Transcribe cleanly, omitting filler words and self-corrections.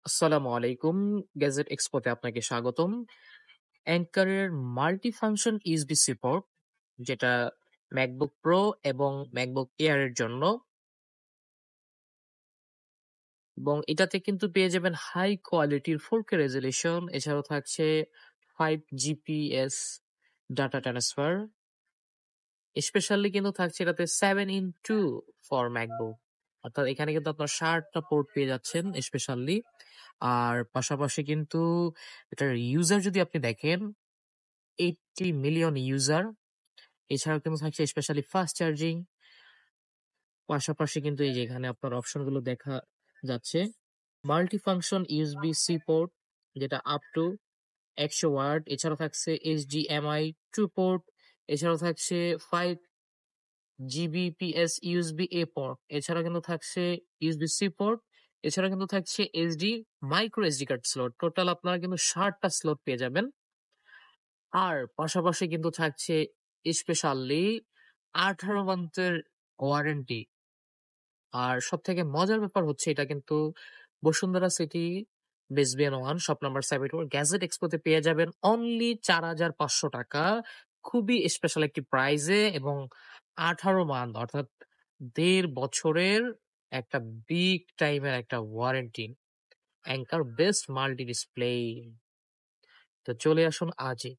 আসসালামু আলাইকুম। গ্যাজেট এক্সপোতে আপনাকে স্বাগতম। অ্যাঙ্কারের মাল্টি ফাংশন ইউএসবি সাপোর্ট যেটা ম্যাকবুক প্রো এবং ম্যাকবুক এয়ার এর জন্য এবং এটাতে কিন্তু পেয়ে যাবেন হাই কোয়ালিটির 4K রেজোলিউশন। এছাড়াও থাকছে 5 জিপিএস ডাটা ট্রান্সফার। স্পেশালি কিন্তু থাকছে এটাতে 7:2 ফর ম্যাকবুক। অর্থাৎ এখানে কিন্তু আপনার 60টা পোর্ট পেয়ে যাচ্ছেন স্পেশালি। আর পাশাপাশি কিন্তু এটার ইউজার যদি আপনি দেখেন 80 মিলিয়ন ইউজার। এছাড়াও কিন্তু থাকছে স্পেশালি ফাস্ট চার্জিং। পাশাপাশি কিন্তু এই যে এখানে আপনার অপশনগুলো দেখা যাচ্ছে। Multi function USB C port যেটা আপ টু 100 ওয়াট। এছাড়াও থাকছে এইচডিএমআই 2 পোর্ট। এছাড়াও থাকছে 5 জিবিপিএস ইউএসবি এ পোর্ট। এছাড়া কিন্তু থাকছে ইউএসবি সি পোর্ট। এছাড়া কিন্তু থাকছে HD micro SD card slot. Total আপনারা কিন্তু 60টা স্লট পেয়ে যাবেন। আর পাশাপাশি কিন্তু থাকছে স্পেশালি 18 মান্থের ওয়ারেন্টি। আর সবথেকে মজার ব্যাপার হচ্ছে এটা কিন্তু বসুন্ধরা সিটি বেসবিয়ান 1 শপ নাম্বার 74 গ্যাজেট এক্সপোতে পেয়ে যাবেন অনলি ৪,৫০০ টাকা। খুবই স্পেশাল একটি প্রাইজে এবং 18 মান্থ অর্থাৎ ১.৫ বছরের একটা বিগ টাইমের একটা warranty. Anchor best multi display. তো চলে আসুন আজই।